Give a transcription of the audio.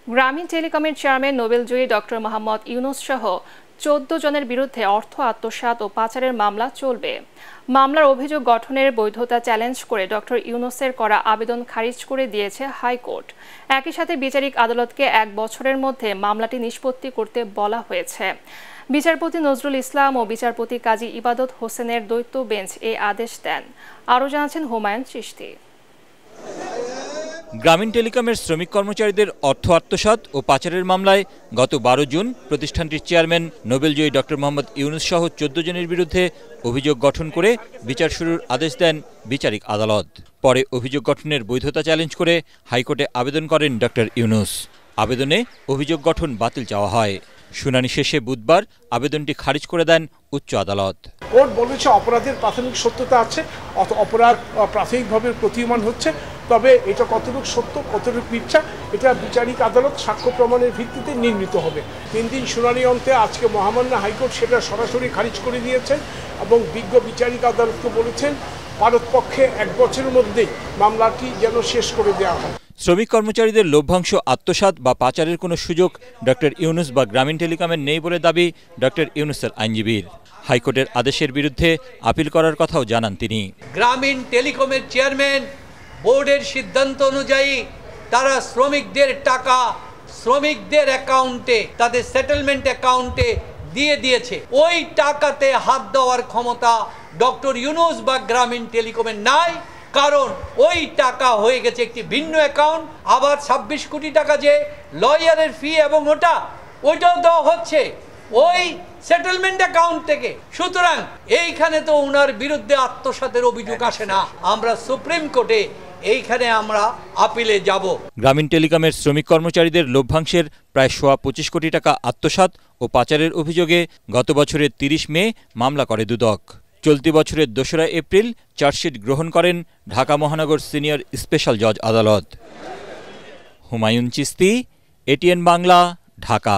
গ্রামীণ টেলিকমের chairman নোবেলজয়ী doctor Mohammad Yunus সহ 14 জনের বিরুদ্ধে অর্থ আত্মসাৎ ও পাচারের মামলা চলবে। মামলার অভিযোগ গঠনের বৈধতা চ্যালেঞ্জ করে ডক্টর ইউনূসের করা আবেদন খারিজ করে দিয়েছে হাইকোর্ট। একই সাথে বিচারিক আদালতকে 1 বছরের মধ্যে মামলাটি নিষ্পত্তি করতে বলা হয়েছে। বিচারপতি নজরুল ইসলাম ও বিচারপতি কাজী ইবাদত হোসেনের দ্বৈত বেঞ্চ এই আদেশ দেন। আরও জানাচ্ছেন হুমায়ুন চিশতি। গ্রামীণ টেলিকমের শ্রমিক কর্মচারীদের অর্থ আত্মসাৎ ও পাচারের মামলায় গত 12 জুন প্রতিষ্ঠানটির চেয়ারম্যান নোবেলজয়ী ডক্টর মোহাম্মদ ইউনূস সহ 14 জনের বিরুদ্ধে অভিযোগ গঠন করে বিচার শুরুর আদেশ দেন বিচারিক আদালত। পরে অভিযোগ গঠনের বৈধতা চ্যালেঞ্জ করে হাইকোর্টে আবেদন করেন ডক্টর ইউনূস। আবেদনে অভিযোগ গঠন বাতিল চাওয়া হয়। শুনানি শেষে বুধবার আবেদনটি খারিজ করে দেন উচ্চ আদালত। কোর্ট বলেছে অপরাধের প্রাথমিক সত্যতা আছে, অপরাধ প্রাথমিকভাবে প্রতীয়মান হচ্ছে, তবে এটা কতটুকু সত্য কতটুকু মিথ্যা এটা বিচারিক আদালত সাক্ষ্য প্রমাণের ভিত্তিতে নির্ণীত হবে। 3 দিন শুনানি অন্তে আজকে মহামান্য হাইকোর্ট সেটা সরাসরি খারিজ করে দিয়েছেন এবং বিজ্ঞ বিচারিক আদালতকে বলেছেন ভারতপক্ষে 1 বছরের মধ্যেই মামলাটি যেন শেষ করে দেওয়া হয়। শ্রমিক কর্মচারীদের লভ্যাংশ আত্মসাৎ বা পাচারের কোনো সুযোগ ডক্টর ইউনূস বা গ্রামীণ টেলিকমের নেই বলে দাবি ডক্টর ইউনূসের আইনজীবীর। হাইকোর্টের আদেশের বিরুদ্ধে আপিল করার কথাও জানান তিনি। গ্রামীণ টেলিকমের চেয়ারম্যান বোর্ডের সিদ্ধান্ত অনুযায়ী তারা শ্রমিকদের টাকা শ্রমিকদের অ্যাকাউন্টে তাদের সেটেলমেন্ট অ্যাকাউন্টে দিয়ে দিয়েছে। ওই টাকাতে হাত দেওয়ার ক্ষমতা ডক্টর ইউনূস বা গ্রামীণ টেলিকমের নাই, কারণ ওই টাকা হয়ে গেছে একটি ভিন্ন অ্যাকাউন্ট। আবার 26 কোটি টাকা যে লয়ারের ফি এবং ওইটাও দেওয়া হচ্ছে ওই সেটেলমেন্ট অ্যাকাউন্ট থেকে। সুতরাং এইখানে তো ওনার বিরুদ্ধে আত্মসাতের অভিযোগ আসে না। আমরা সুপ্রিম কোর্টে এইখানে আমরা আপিলে যাব। গ্রামীণ টেলিকমের শ্রমিক কর্মচারীদের লভ্যাংশের প্রায় 25 কোটি টাকা আত্মসাৎ ও পাচারের অভিযোগে গত বছরের 30 মে মামলা করে দুদক। চলতি বছরের 2রা এপ্রিল চার্জশিট গ্রহণ করেন ঢাকা মহানগর সিনিয়র স্পেশাল জজ আদালত। হুমায়ুন চিশতি, এটিএন বাংলা, ঢাকা।